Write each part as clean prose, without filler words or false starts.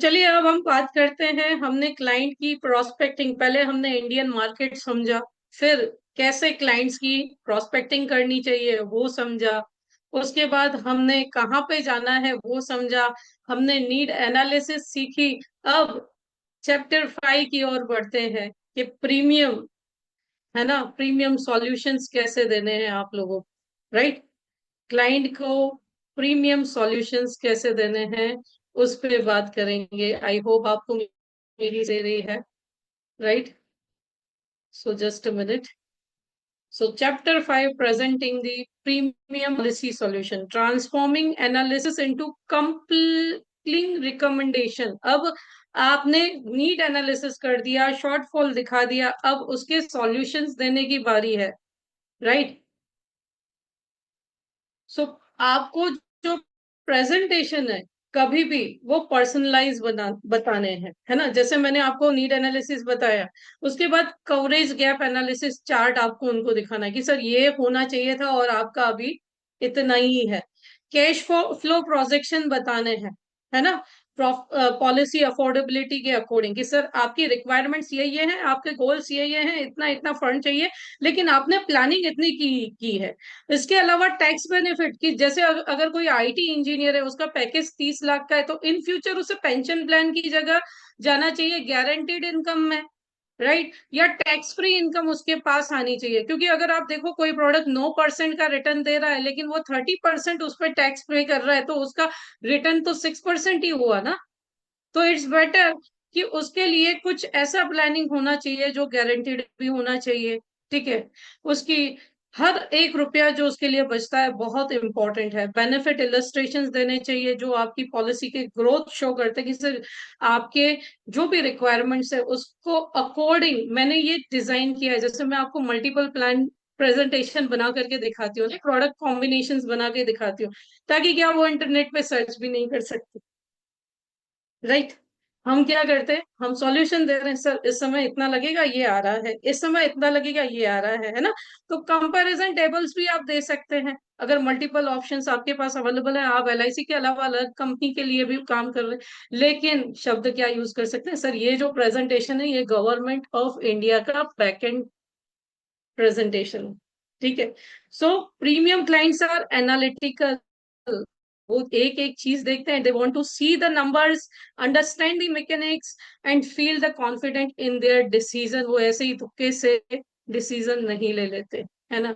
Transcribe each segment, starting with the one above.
चलिए अब हम बात करते हैं। हमने क्लाइंट की प्रोस्पेक्टिंग, पहले हमने इंडियन मार्केट समझा, फिर कैसे क्लाइंट्स की प्रोस्पेक्टिंग करनी चाहिए वो समझा, उसके बाद हमने कहाँ पे जाना है वो समझा, हमने नीड एनालिसिस सीखी। अब चैप्टर 5 की ओर बढ़ते हैं कि प्रीमियम, है ना, प्रीमियम सॉल्यूशंस कैसे देने हैं आप लोगों को, राइट। क्लाइंट को प्रीमियम सॉल्यूशंस कैसे देने हैं उस पे बात करेंगे। आई होप आपको मेरी दे रही है, right. So just a minute. So chapter 5, presenting the premium policy solution, transforming analysis into compelling recommendation। अब आपने नीड एनालिसिस कर दिया, शॉर्टफॉल दिखा दिया, अब उसके सॉल्यूशंस देने की बारी है, राइट। सो आपको जो प्रेजेंटेशन है कभी भी वो पर्सनलाइज बताने हैं, है ना। जैसे मैंने आपको नीड एनालिसिस बताया, उसके बाद कवरेज गैप एनालिसिस चार्ट आपको उनको दिखाना है कि सर ये होना चाहिए था और आपका अभी इतना ही है। कैश फ्लो प्रोजेक्शन बताने हैं, है ना। पॉलिसी अफोर्डेबिलिटी के अकॉर्डिंग कि सर आपकी रिक्वायरमेंट्स ये हैं, आपके गोल्स ये हैं, इतना इतना फंड चाहिए, लेकिन आपने प्लानिंग इतनी की है। इसके अलावा टैक्स बेनिफिट की, जैसे अगर कोई आईटी इंजीनियर है, उसका पैकेज 30 लाख का है, तो इन फ्यूचर उसे पेंशन प्लान की जगह जाना चाहिए गारंटीड इनकम में, राइट। या टैक्स फ्री इनकम उसके पास आनी चाहिए, क्योंकि अगर आप देखो कोई प्रोडक्ट 9% का रिटर्न दे रहा है लेकिन वो 30% उस पर टैक्स पे कर रहा है, तो उसका रिटर्न तो 6% ही हुआ ना। तो इट्स बेटर कि उसके लिए कुछ ऐसा प्लानिंग होना चाहिए जो गारंटीड भी होना चाहिए, ठीक है। उसकी हर एक रुपया जो उसके लिए बचता है बहुत इंपॉर्टेंट है। बेनिफिट इलस्ट्रेशंस देने चाहिए जो आपकी पॉलिसी के ग्रोथ शो करते हैं कि सर आपके जो भी रिक्वायरमेंट्स है उसको अकॉर्डिंग मैंने ये डिजाइन किया है। जैसे मैं आपको मल्टीपल प्लान प्रेजेंटेशन बना करके दिखाती हूँ, प्रोडक्ट कॉम्बिनेशंस बना के दिखाती हूँ, ताकि क्या वो इंटरनेट पे सर्च भी नहीं कर सकते, राइट। हम क्या करते हैं, हम सॉल्यूशन दे रहे हैं, सर इस समय इतना लगेगा ये आ रहा है, इस समय इतना लगेगा ये आ रहा है ना। तो कंपैरिजन टेबल्स भी आप दे सकते हैं। अगर मल्टीपल ऑप्शंस आपके पास अवेलेबल है, आप एलआईसी के अलावा अलग कंपनी के लिए भी काम कर रहे हैं, लेकिन शब्द क्या यूज कर सकते हैं, सर ये जो प्रेजेंटेशन है ये गवर्नमेंट ऑफ इंडिया का बैकएंड प्रेजेंटेशन, ठीक है। So premium clients are analytical, वो एक एक चीज देखते हैं, they want to see the numbers, understand the mechanics and feel the confident in their decision. वो ऐसे ही तुक्के से डिसीजन नहीं ले लेते, है ना।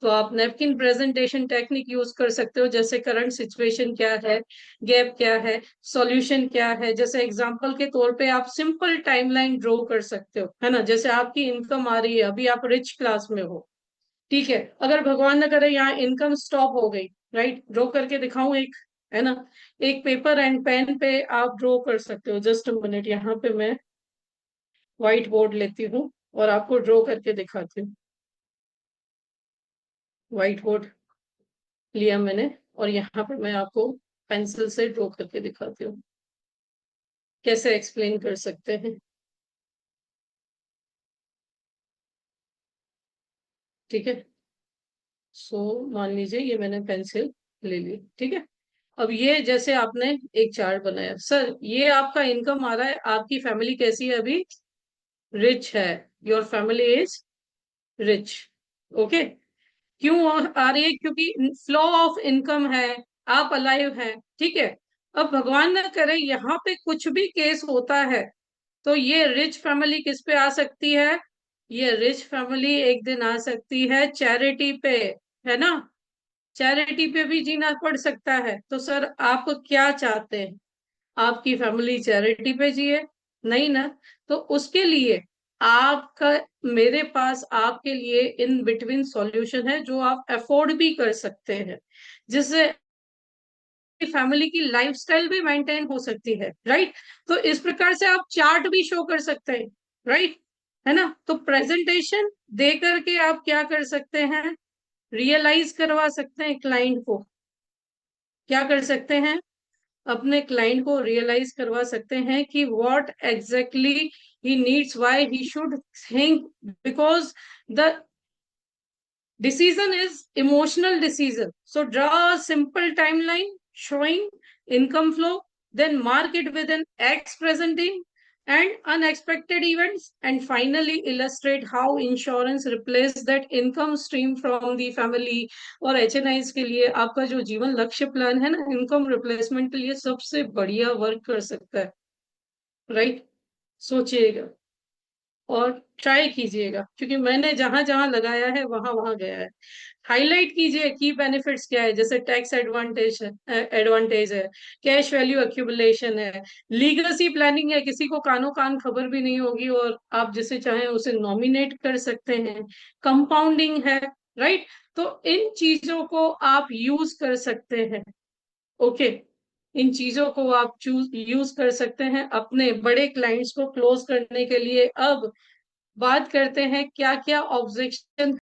तो आप नैपकिन प्रेजेंटेशन टेक्निक यूज कर सकते हो, जैसे करंट सिचुएशन क्या है, गैप क्या है, सॉल्यूशन क्या है। जैसे एग्जांपल के तौर पे आप सिंपल टाइमलाइन ड्रॉ कर सकते हो, है ना। जैसे आपकी इनकम आ रही है, अभी आप रिच क्लास में हो, ठीक है। अगर भगवान न करे यहाँ इनकम स्टॉप हो गई, राइट, ड्रॉ करके दिखाऊं एक, है ना। एक पेपर एंड पेन पे आप ड्रॉ कर सकते हो। जस्ट अ मिनट, यहाँ पे मैं व्हाइट बोर्ड लेती हूँ और आपको ड्रॉ करके दिखाती हूँ। व्हाइट बोर्ड लिया मैंने और यहाँ पे मैं आपको पेंसिल से ड्रॉ करके दिखाती हूँ, कैसे एक्सप्लेन कर सकते हैं, ठीक है। सो मान लीजिए ये मैंने पेंसिल ले ली, ठीक है। अब ये जैसे आपने एक चार्ट बनाया, सर ये आपका इनकम आ रहा है, आपकी फैमिली कैसी है अभी, रिच है, your family is rich, okay. क्यों आ रही है, क्योंकि फ्लो ऑफ इनकम है, आप अलाइव हैं, ठीक है। अब भगवान ना करे यहाँ पे कुछ भी केस होता है, तो ये रिच फैमिली किस पे आ सकती है, ये रिच फैमिली एक दिन आ सकती है चैरिटी पे, है ना। चैरिटी पे भी जीना पड़ सकता है। तो सर आप क्या चाहते हैं, आपकी फैमिली चैरिटी पे जिए, नहीं ना। तो उसके लिए आपका, मेरे पास आपके लिए इन बिटवीन सॉल्यूशन है जो आप अफोर्ड भी कर सकते हैं, जिससे फैमिली की लाइफस्टाइल भी मेंटेन हो सकती है, राइट। तो इस प्रकार से आप चार्ट भी शो कर सकते हैं, राइट, है ना। तो प्रेजेंटेशन दे करके आप क्या कर सकते हैं, रियलाइज करवा सकते हैं क्लाइंट को, क्या कर सकते हैं, अपने क्लाइंट को रियलाइज करवा सकते हैं कि what exactly he needs, why he should think, because the decision is emotional decision. So draw a simple timeline showing income flow, then mark it with an X presenting and unexpected events, and finally illustrate how insurance replace that income stream from the family। और HNIs के लिए आपका जो जीवन लक्ष्य plan है ना, income replacement के लिए सबसे बढ़िया वर्क कर सकता है, राइट? सोचिएगा और ट्राई कीजिएगा, क्योंकि मैंने जहां जहां लगाया है वहां वहां गया है। हाईलाइट कीजिए की बेनिफिट्स क्या है, जैसे टैक्स एडवांटेज है, कैश वैल्यू एक्यूमुलेशन है, लीगेसी प्लानिंग है, किसी को कानो कान खबर भी नहीं होगी और आप जिसे चाहें उसे नॉमिनेट कर सकते हैं, कंपाउंडिंग है, राइट? तो इन चीजों को आप यूज कर सकते हैं। ओके, इन चीजों को आप यूज कर सकते हैं अपने बड़े क्लाइंट्स को क्लोज करने के लिए। अब बात करते हैं क्या क्या ऑब्जेक्शन